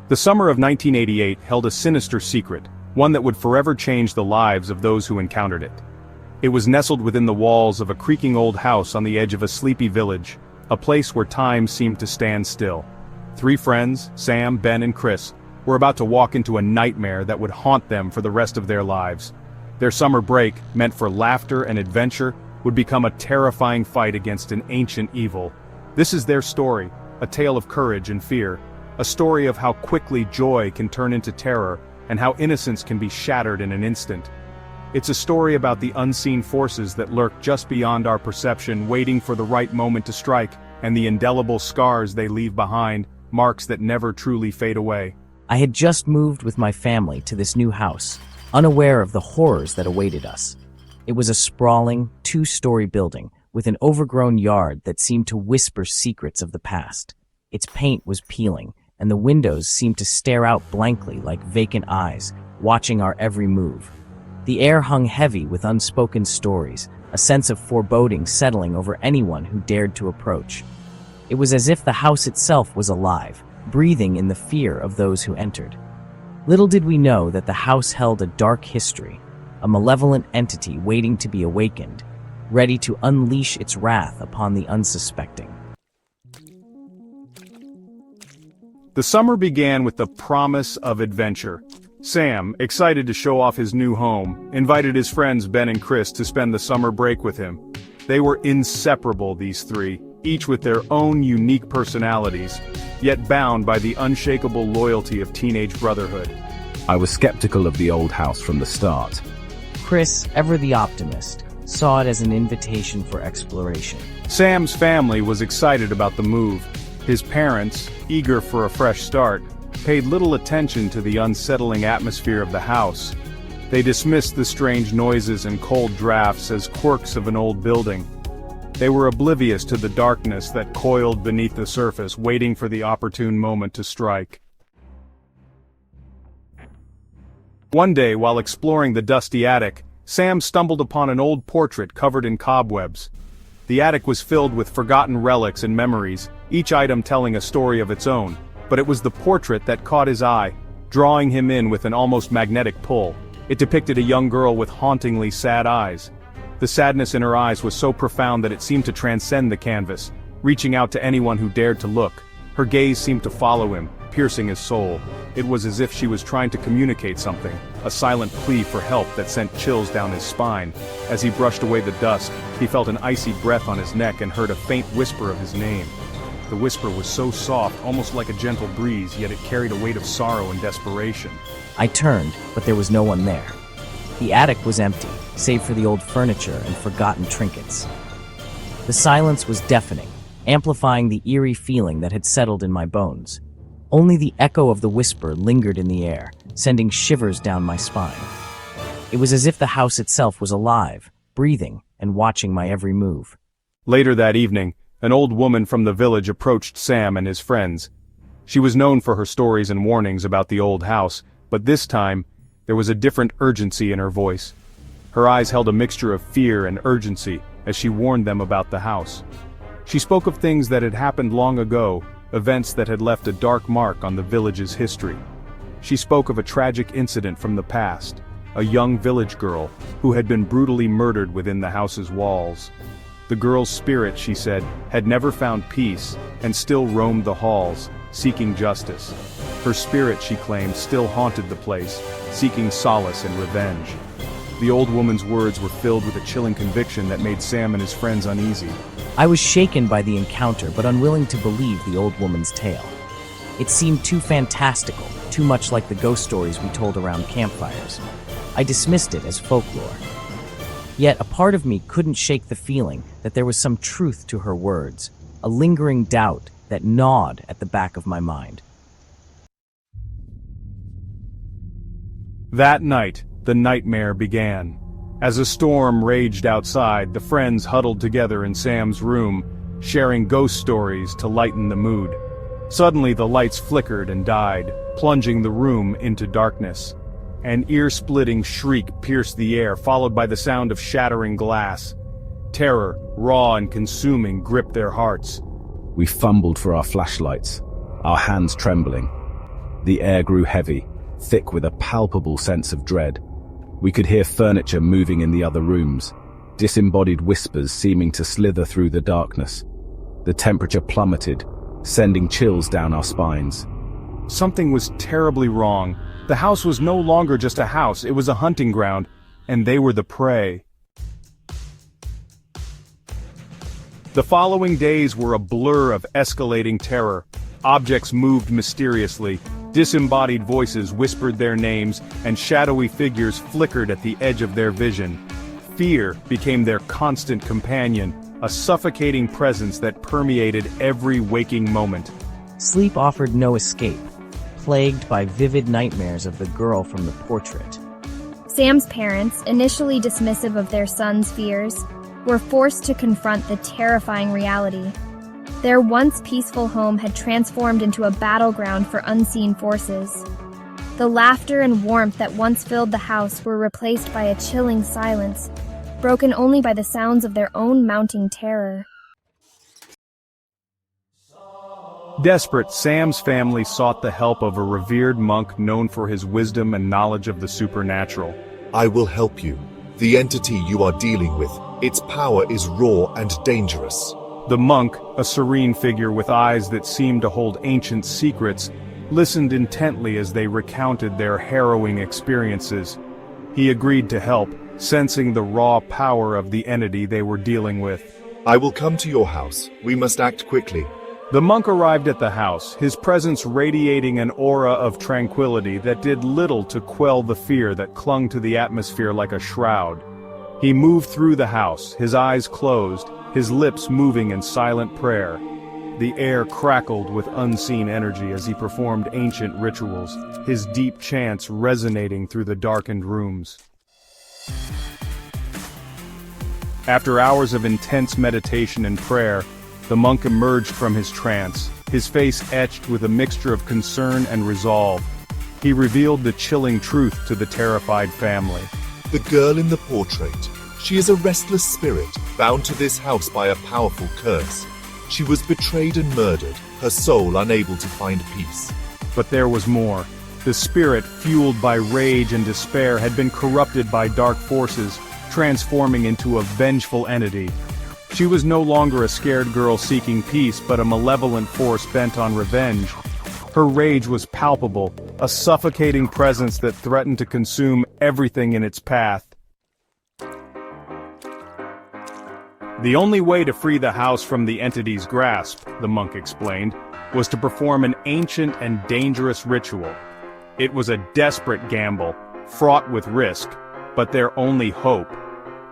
The summer of 1988 held a sinister secret, one that would forever change the lives of those who encountered it. It was nestled within the walls of a creaking old house on the edge of a sleepy village, a place where time seemed to stand still. Three friends, Sam, Ben, and Chris, were about to walk into a nightmare that would haunt them for the rest of their lives. Their summer break, meant for laughter and adventure, would become a terrifying fight against an ancient evil. This is their story, a tale of courage and fear, a story of how quickly joy can turn into terror, and how innocence can be shattered in an instant. It's a story about the unseen forces that lurk just beyond our perception, waiting for the right moment to strike, and the indelible scars they leave behind, marks that never truly fade away. I had just moved with my family to this new house, unaware of the horrors that awaited us. It was a sprawling, two-story building, with an overgrown yard that seemed to whisper secrets of the past. Its paint was peeling, and the windows seemed to stare out blankly like vacant eyes, watching our every move. The air hung heavy with unspoken stories, a sense of foreboding settling over anyone who dared to approach. It was as if the house itself was alive, breathing in the fear of those who entered. Little did we know that the house held a dark history, a malevolent entity waiting to be awakened, ready to unleash its wrath upon the unsuspecting. The summer began with the promise of adventure. Sam, excited to show off his new home, invited his friends Ben and Chris to spend the summer break with him. They were inseparable, these three, each with their own unique personalities, yet bound by the unshakable loyalty of teenage brotherhood. I was skeptical of the old house from the start. Chris, ever the optimist, saw it as an invitation for exploration. Sam's family was excited about the move. His parents, eager for a fresh start, paid little attention to the unsettling atmosphere of the house. They dismissed the strange noises and cold drafts as quirks of an old building. They were oblivious to the darkness that coiled beneath the surface, waiting for the opportune moment to strike. One day, while exploring the dusty attic, Sam stumbled upon an old portrait covered in cobwebs. The attic was filled with forgotten relics and memories, each item telling a story of its own, but it was the portrait that caught his eye, drawing him in with an almost magnetic pull. It depicted a young girl with hauntingly sad eyes. The sadness in her eyes was so profound that it seemed to transcend the canvas, reaching out to anyone who dared to look. Her gaze seemed to follow him, piercing his soul. It was as if she was trying to communicate something, a silent plea for help that sent chills down his spine. As he brushed away the dust, he felt an icy breath on his neck and heard a faint whisper of his name. The whisper was so soft, almost like a gentle breeze, yet it carried a weight of sorrow and desperation. I turned, but there was no one there. The attic was empty, save for the old furniture and forgotten trinkets. The silence was deafening, amplifying the eerie feeling that had settled in my bones. Only the echo of the whisper lingered in the air, sending shivers down my spine. It was as if the house itself was alive, breathing, and watching my every move. Later that evening, an old woman from the village approached Sam and his friends. She was known for her stories and warnings about the old house, but this time, there was a different urgency in her voice. Her eyes held a mixture of fear and urgency as she warned them about the house. She spoke of things that had happened long ago, events that had left a dark mark on the village's history. She spoke of a tragic incident from the past, a young village girl who had been brutally murdered within the house's walls. The girl's spirit, she said, had never found peace and still roamed the halls, seeking justice. Her spirit, she claimed, still haunted the place, seeking solace and revenge. The old woman's words were filled with a chilling conviction that made Sam and his friends uneasy. I was shaken by the encounter but unwilling to believe the old woman's tale. It seemed too fantastical, too much like the ghost stories we told around campfires. I dismissed it as folklore. Yet a part of me couldn't shake the feeling that there was some truth to her words, a lingering doubt that gnawed at the back of my mind. That night, the nightmare began. As a storm raged outside, the friends huddled together in Sam's room, sharing ghost stories to lighten the mood. Suddenly the lights flickered and died, plunging the room into darkness. An ear-splitting shriek pierced the air, followed by the sound of shattering glass. Terror, raw and consuming, gripped their hearts. We fumbled for our flashlights, our hands trembling. The air grew heavy, thick with a palpable sense of dread. We could hear furniture moving in the other rooms, disembodied whispers seeming to slither through the darkness. The temperature plummeted, sending chills down our spines. Something was terribly wrong. The house was no longer just a house, it was a hunting ground, and they were the prey. The following days were a blur of escalating terror. Objects moved mysteriously, disembodied voices whispered their names, and shadowy figures flickered at the edge of their vision. Fear became their constant companion, a suffocating presence that permeated every waking moment. Sleep offered no escape, plagued by vivid nightmares of the girl from the portrait. Sam's parents, initially dismissive of their son's fears, were forced to confront the terrifying reality. Their once peaceful home had transformed into a battleground for unseen forces. The laughter and warmth that once filled the house were replaced by a chilling silence, broken only by the sounds of their own mounting terror. Desperate, Sam's family sought the help of a revered monk known for his wisdom and knowledge of the supernatural. I will help you. The entity you are dealing with, its power is raw and dangerous. The monk, a serene figure with eyes that seemed to hold ancient secrets, listened intently as they recounted their harrowing experiences. He agreed to help, sensing the raw power of the entity they were dealing with. I will come to your house. We must act quickly. The monk arrived at the house, his presence radiating an aura of tranquility that did little to quell the fear that clung to the atmosphere like a shroud. He moved through the house, his eyes closed, his lips moving in silent prayer. The air crackled with unseen energy as he performed ancient rituals, his deep chants resonating through the darkened rooms. After hours of intense meditation and prayer, the monk emerged from his trance, his face etched with a mixture of concern and resolve. He revealed the chilling truth to the terrified family. The girl in the portrait. She is a restless spirit, bound to this house by a powerful curse. She was betrayed and murdered, her soul unable to find peace. But there was more. The spirit, fueled by rage and despair, had been corrupted by dark forces, transforming into a vengeful entity. She was no longer a scared girl seeking peace, but a malevolent force bent on revenge. Her rage was palpable, a suffocating presence that threatened to consume everything in its path. The only way to free the house from the entity's grasp, the monk explained, was to perform an ancient and dangerous ritual. It was a desperate gamble, fraught with risk, but their only hope.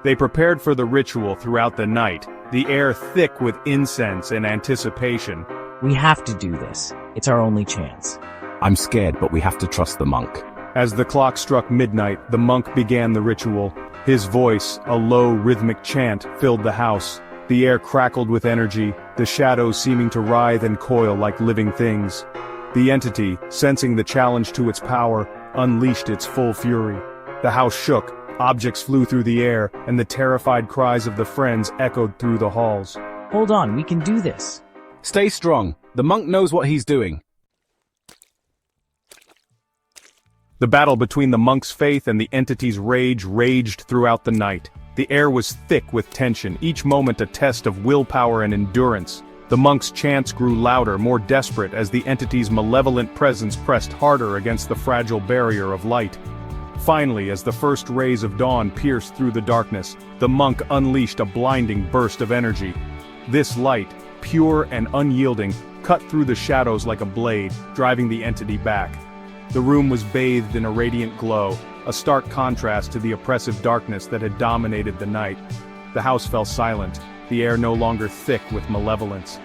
They prepared for the ritual throughout the night, the air thick with incense and anticipation. We have to do this. It's our only chance. I'm scared, but we have to trust the monk. As the clock struck midnight, the monk began the ritual. His voice, a low, rhythmic chant, filled the house. The air crackled with energy, the shadows seeming to writhe and coil like living things. The entity, sensing the challenge to its power, unleashed its full fury. The house shook, objects flew through the air, and the terrified cries of the friends echoed through the halls. Hold on, we can do this. Stay strong. The monk knows what he's doing. The battle between the monk's faith and the entity's rage raged throughout the night. The air was thick with tension, each moment a test of willpower and endurance. The monk's chants grew louder, more desperate, as the entity's malevolent presence pressed harder against the fragile barrier of light. Finally, as the first rays of dawn pierced through the darkness, the monk unleashed a blinding burst of energy. This light, pure and unyielding, cut through the shadows like a blade, driving the entity back. The room was bathed in a radiant glow, a stark contrast to the oppressive darkness that had dominated the night. The house fell silent, the air no longer thick with malevolence.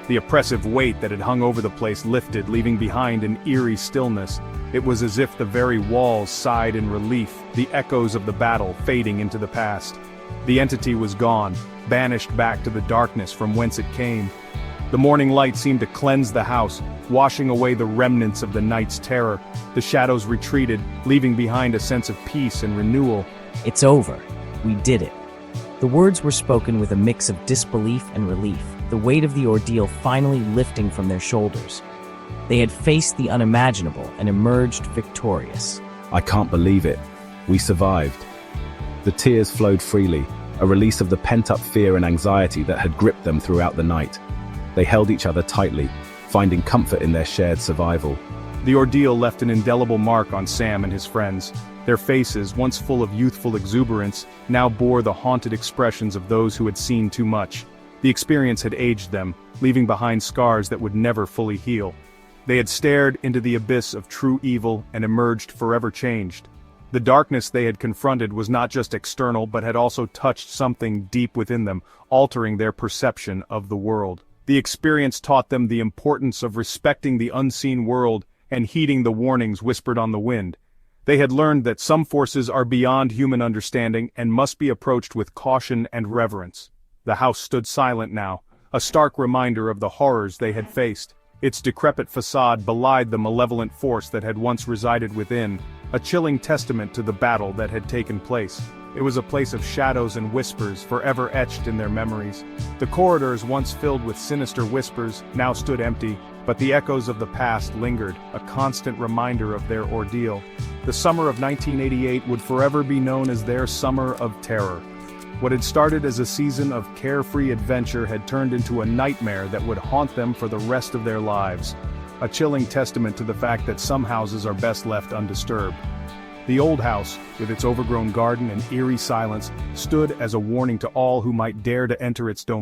The oppressive weight that had hung over the place lifted, leaving behind an eerie stillness. It was as if the very walls sighed in relief, the echoes of the battle fading into the past. The entity was gone, banished back to the darkness from whence it came. The morning light seemed to cleanse the house, washing away the remnants of the night's terror. The shadows retreated, leaving behind a sense of peace and renewal. It's over. We did it. The words were spoken with a mix of disbelief and relief, the weight of the ordeal finally lifting from their shoulders. They had faced the unimaginable and emerged victorious. I can't believe it. We survived. The tears flowed freely, a release of the pent-up fear and anxiety that had gripped them throughout the night. They held each other tightly, finding comfort in their shared survival. The ordeal left an indelible mark on Sam and his friends. Their faces, once full of youthful exuberance, now bore the haunted expressions of those who had seen too much. The experience had aged them, leaving behind scars that would never fully heal. They had stared into the abyss of true evil and emerged forever changed. The darkness they had confronted was not just external but had also touched something deep within them, altering their perception of the world. The experience taught them the importance of respecting the unseen world and heeding the warnings whispered on the wind. They had learned that some forces are beyond human understanding and must be approached with caution and reverence. The house stood silent now, a stark reminder of the horrors they had faced. Its decrepit facade belied the malevolent force that had once resided within, a chilling testament to the battle that had taken place. It was a place of shadows and whispers forever etched in their memories. The corridors, once filled with sinister whispers, now stood empty, but the echoes of the past lingered, a constant reminder of their ordeal. The summer of 1988 would forever be known as their summer of terror. What had started as a season of carefree adventure had turned into a nightmare that would haunt them for the rest of their lives. A chilling testament to the fact that some houses are best left undisturbed. The old house, with its overgrown garden and eerie silence, stood as a warning to all who might dare to enter its domain.